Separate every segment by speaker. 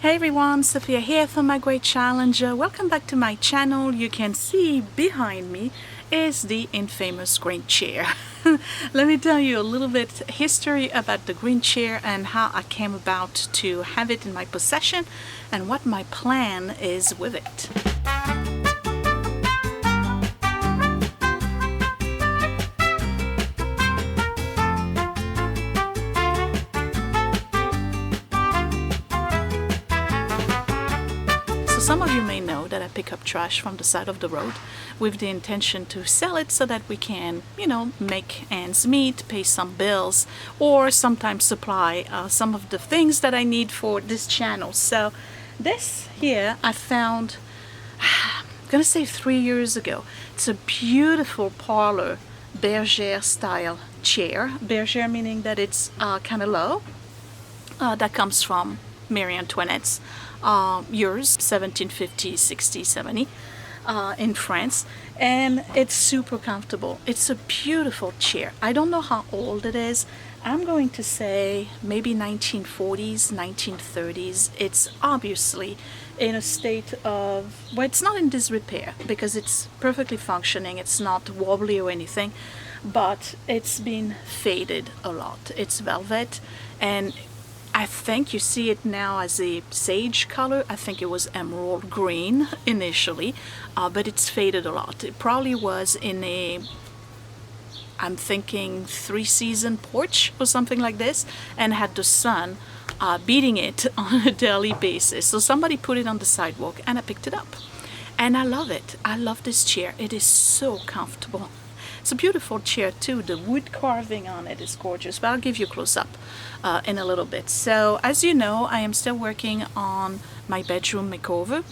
Speaker 1: Hey everyone, Sophia here from My Great Challenger. Welcome back to my channel. You can see behind me is the infamous green chair. Let me tell you a little bit history about the green chair and how I came about to have it in my possession and what my plan is with it. Some of you may know that I pick up trash from the side of the road with the intention to sell it so that we can, make ends meet, pay some bills, or sometimes supply some of the things that I need for this channel. So this here I found, I'm gonna say 3 years ago. It's a beautiful parlor bergère style chair. Bergère meaning that it's kind of low. That comes from Marie Antoinette's years, 1750, 60, 70, in France, and it's super comfortable. It's a beautiful chair. I don't know how old it is. I'm going to say maybe 1940s, 1930s. It's obviously in a state of, well, it's not in disrepair because it's perfectly functioning. It's not wobbly or anything, but it's been faded a lot. It's velvet, and I think you see it now as a sage color. I think it was emerald green initially, but it's faded a lot. It probably was in a, I'm thinking 3-season porch or something like this, and had the sun beating it on a daily basis. So somebody put it on the sidewalk and I picked it up. And I love it. I love this chair. It is so comfortable. It's a beautiful chair too. The wood carving on it is gorgeous, but I'll give you a close-up in a little bit. So as you know, I am still working on my bedroom makeover,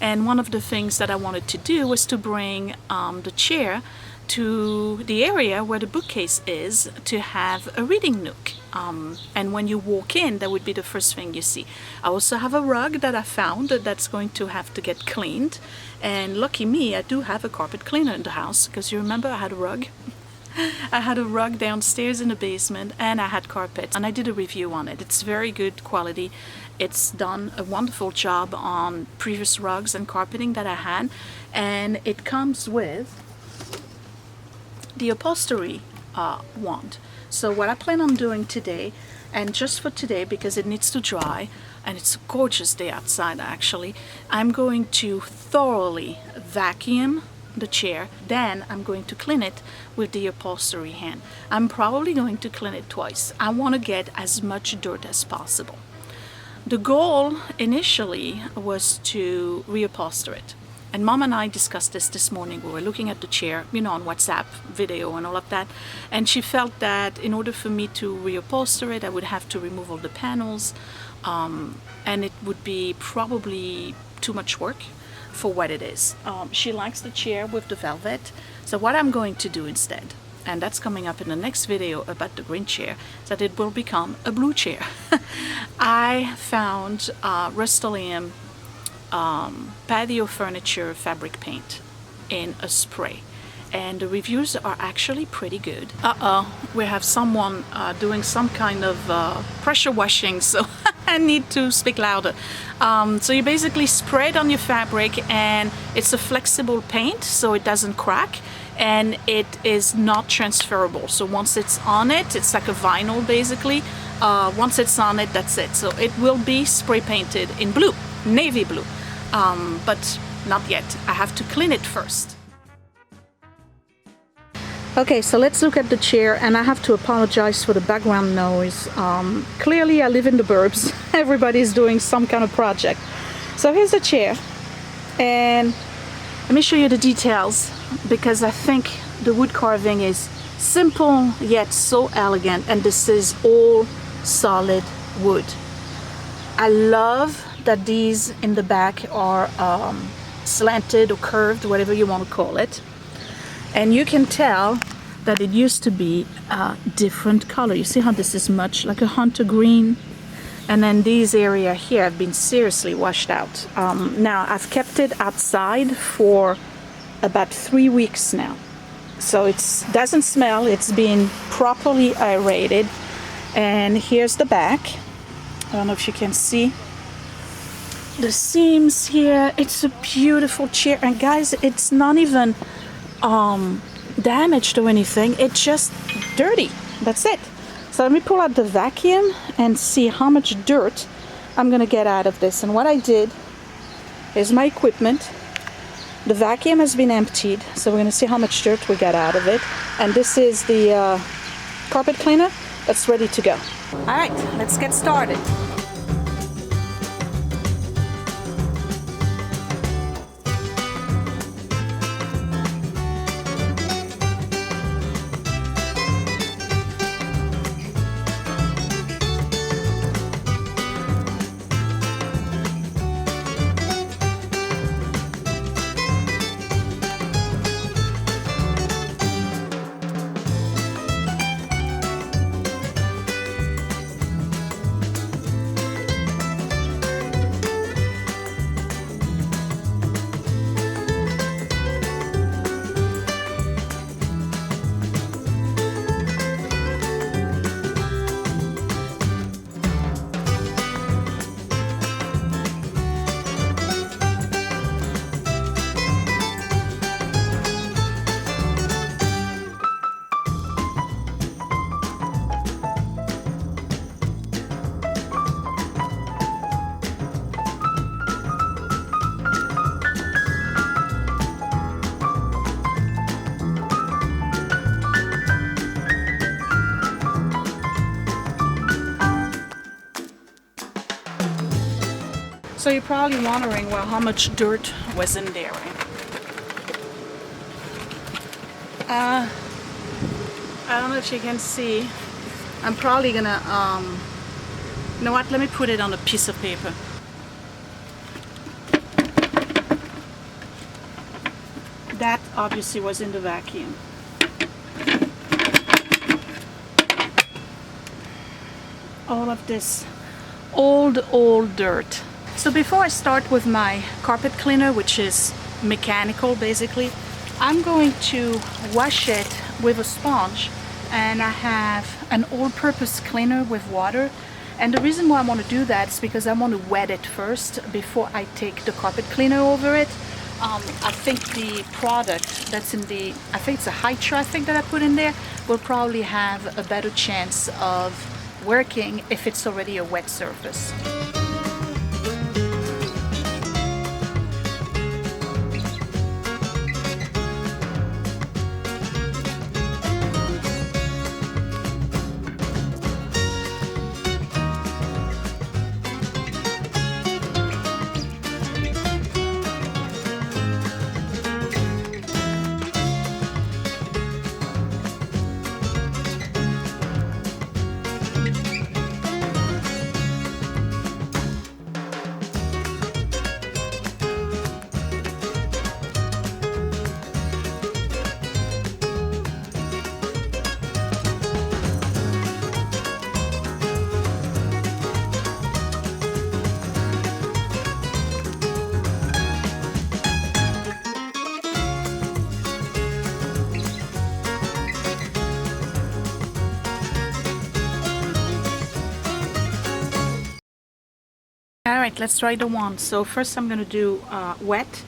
Speaker 1: and one of the things that I wanted to do was to bring the chair to the area where the bookcase is to have a reading nook. And when you walk in, that would be the first thing you see. I also have a rug that I found that's going to have to get cleaned. And lucky me, I do have a carpet cleaner in the house, because you remember I had a rug. I had a rug downstairs in the basement, and I had carpet, and I did a review on it. It's very good quality. It's done a wonderful job on previous rugs and carpeting that I had, and it comes with the upholstery wand. So what I plan on doing today, and just for today because it needs to dry, and it's a gorgeous day outside actually, I'm going to thoroughly vacuum the chair. Then I'm going to clean it with the upholstery hand. I'm probably going to clean it twice. I want to get as much dirt as possible. The goal initially was to reupholster it. And Mom and I discussed this morning. We were looking at the chair, on WhatsApp video and all of that. And she felt that in order for me to reupholster it, I would have to remove all the panels. And it would be probably too much work for what it is. She likes the chair with the velvet. So what I'm going to do instead, and that's coming up in the next video about the green chair, is that it will become a blue chair. I found Rust-Oleum patio furniture fabric paint in a spray, and the reviews are actually pretty good. We have someone doing some kind of pressure washing, so I need to speak louder. So you basically spray it on your fabric, and it's a flexible paint so it doesn't crack, and it is not transferable. So once it's on it, it's like a vinyl basically. Once it's on it, that's it. So it will be spray painted in blue, navy blue. But not yet. I have to clean it first. Okay, so let's look at the chair, and I have to apologize for the background noise. Clearly I live in the burbs. Everybody's doing some kind of project. So here's the chair, and let me show you the details, because I think the wood carving is simple yet so elegant, and this is all solid wood. I love that these in the back are slanted or curved, whatever you want to call it. And you can tell that it used to be a different color. You see how this is much like a hunter green? And then these area here have been seriously washed out. Now I've kept it outside for about 3 weeks now. So it doesn't smell, it's been properly aerated. And here's the back. I don't know if you can see. the seams here. It's a beautiful chair, and guys, it's not even damaged or anything. It's just dirty. That's it. So let me pull out the vacuum and see how much dirt I'm gonna get out of this. And what I did is my equipment. The vacuum has been emptied, so we're gonna see how much dirt we get out of it. And this is the carpet cleaner that's ready to go. All right, let's get started. So you're probably wondering, well, how much dirt was in there, right? I don't know if you can see. I'm probably gonna, you know what, let me put it on a piece of paper. That obviously was in the vacuum. All of this old dirt. So before I start with my carpet cleaner, which is mechanical basically, I'm going to wash it with a sponge, and I have an all-purpose cleaner with water. And the reason why I want to do that is because I want to wet it first before I take the carpet cleaner over it. I think the product that's in the, I think it's a high traffic that I put in there, will probably have a better chance of working if it's already a wet surface. Alright, let's try the wand. So first I'm going to do wet,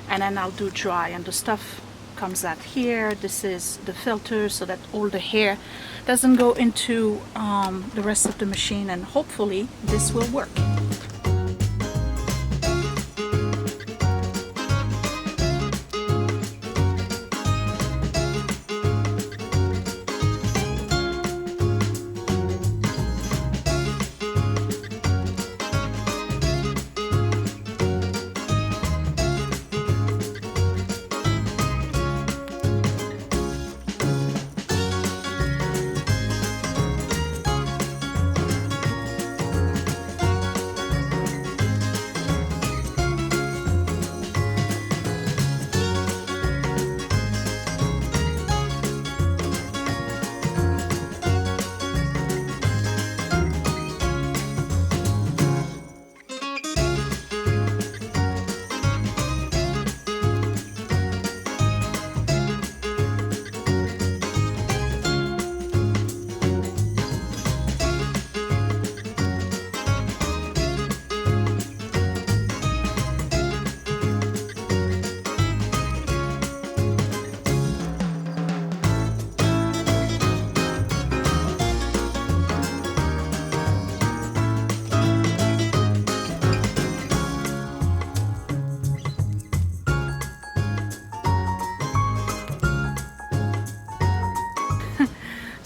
Speaker 1: and then I'll do dry, and the stuff comes out here. This is the filter so that all the hair doesn't go into the rest of the machine, and hopefully this will work.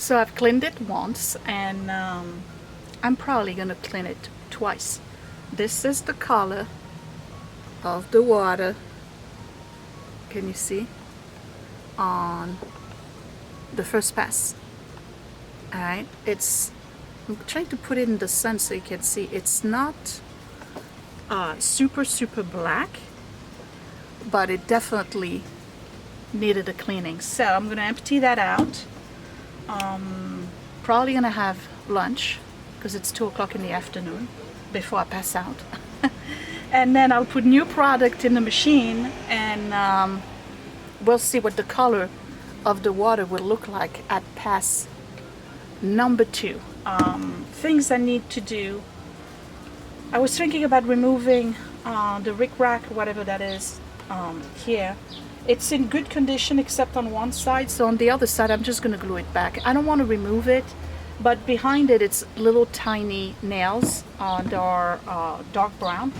Speaker 1: So I've cleaned it once, and I'm probably gonna clean it twice. This is the color of the water. Can you see? On the first pass. Alright, I'm trying to put it in the sun so you can see. It's not super black, but it definitely needed a cleaning. So I'm going to empty that out. Probably going to have lunch because it's 2 o'clock in the afternoon before I pass out. And then I'll put new product in the machine, and we'll see what the color of the water will look like at pass number 2. Things I need to do. I was thinking about removing the rickrack, whatever that is, here. It's in good condition except on one side, so on the other side I'm just going to glue it back. I don't want to remove it, but behind it it's little tiny nails that are dark brown.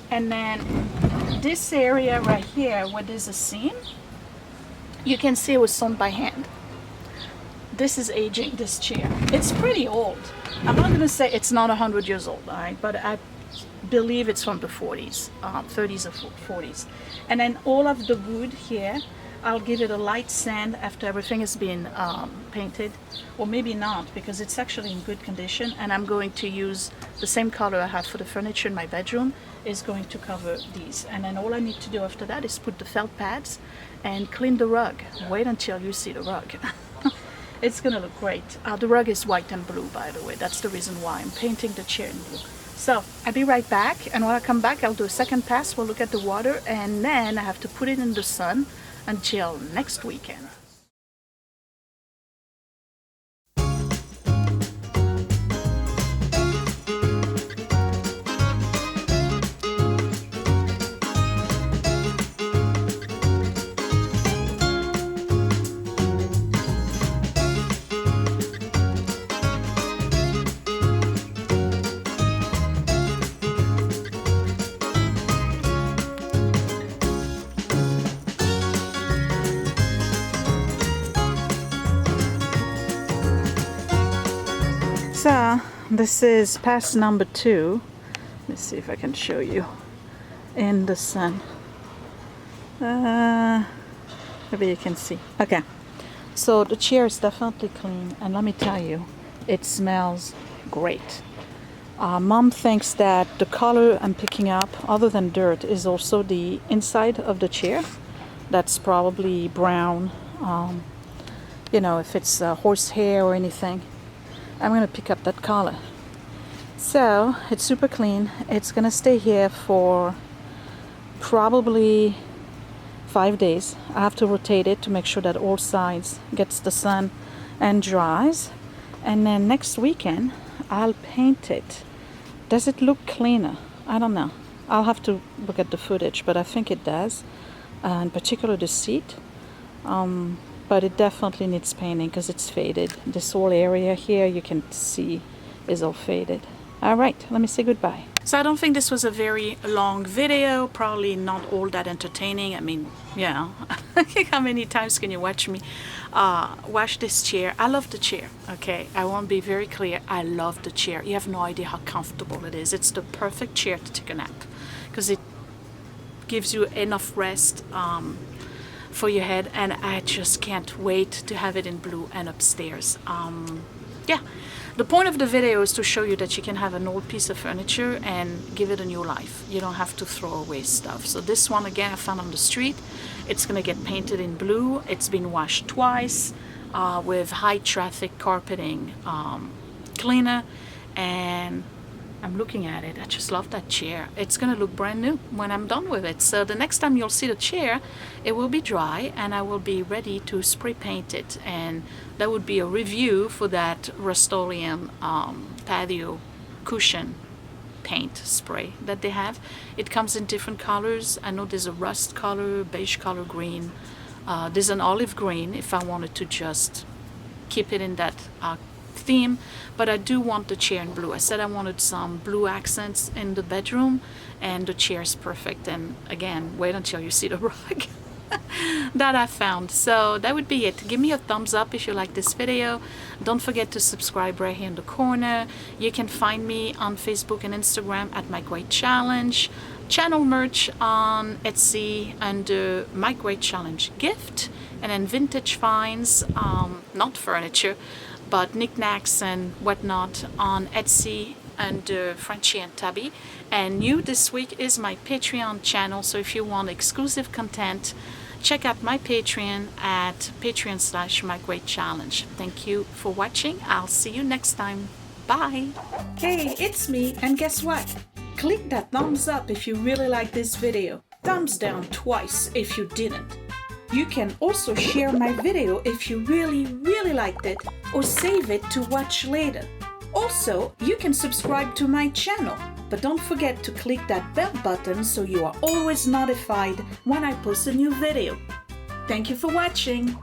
Speaker 1: And then this area right here where there's a seam, you can see it was sewn by hand. This is aging, this chair. It's pretty old. I'm not going to say it's not 100 years old, right? But I believe it's from the 40s, 30s or 40s. And then all of the wood here, I'll give it a light sand after everything has been painted, or maybe not, because it's actually in good condition. And I'm going to use the same color I have for the furniture in my bedroom is going to cover these. And then all I need to do after that is put the felt pads and clean the rug. Wait until you see the rug. It's gonna look great. The rug is white and blue, by the way. That's the reason why I'm painting the chair in blue. So I'll be right back, and when I come back I'll do a second pass. We'll look at the water, and then I have to put it in the sun until next weekend. So this is pass number 2. Let's see if I can show you in the sun. Maybe you can see. Okay, so the chair is definitely clean, and let me tell you, it smells great. Mom thinks that the color I'm picking up, other than dirt, is also the inside of the chair. That's probably brown. You know, if it's horsehair or anything, I'm going to pick up that color. So it's super clean. It's going to stay here for probably 5 days. I have to rotate it to make sure that all sides gets the sun and dries. And then next weekend I'll paint it. Does it look cleaner? I don't know. I'll have to look at the footage, but I think it does. In particular the seat. But it definitely needs painting because it's faded. This whole area here you can see is all faded. Alright, let me say goodbye. So I don't think this was a very long video, probably not all that entertaining. I mean, yeah, how many times can you watch me wash this chair? I love the chair, okay? I want to be very clear, I love the chair. You have no idea how comfortable it is. It's the perfect chair to take a nap because it gives you enough rest for your head, and I just can't wait to have it in blue and upstairs. Yeah, the point of the video is to show you that you can have an old piece of furniture and give it a new life. You don't have to throw away stuff. So this one again I found on the street. It's gonna get painted in blue. It's been washed twice with high traffic carpeting cleaner, and I'm looking at it. I just love that chair. It's gonna look brand new when I'm done with it. So the next time you'll see the chair, it will be dry and I will be ready to spray paint it, and that would be a review for that Rust-Oleum patio cushion paint spray that they have. It comes in different colors. I know there's a rust color, beige color, green. There's an olive green if I wanted to just keep it in that theme, but I do want the chair in blue. I said I wanted some blue accents in the bedroom, and the chair is perfect. And again, wait until you see the rug. that I found. So that would be it. Give me a thumbs up if you like this video. Don't forget to subscribe right here in the corner. You can find me on Facebook and Instagram at My Great Challenge. Channel merch on Etsy under My Great Challenge Gift. And then vintage finds, not furniture, but knickknacks and whatnot on Etsy under Frenchie and Tabby. And new this week is my Patreon channel, so if you want exclusive content, check out my Patreon at patreon.com/mygreatchallenge. Thank you for watching. I'll see you next time. Bye. Hey, it's me, and guess what? Click that thumbs up if you really like this video. Thumbs down twice if you didn't. You can also share my video if you really liked it, or save it to watch later. Also, you can subscribe to my channel, but don't forget to click that bell button so you are always notified when I post a new video. Thank you for watching.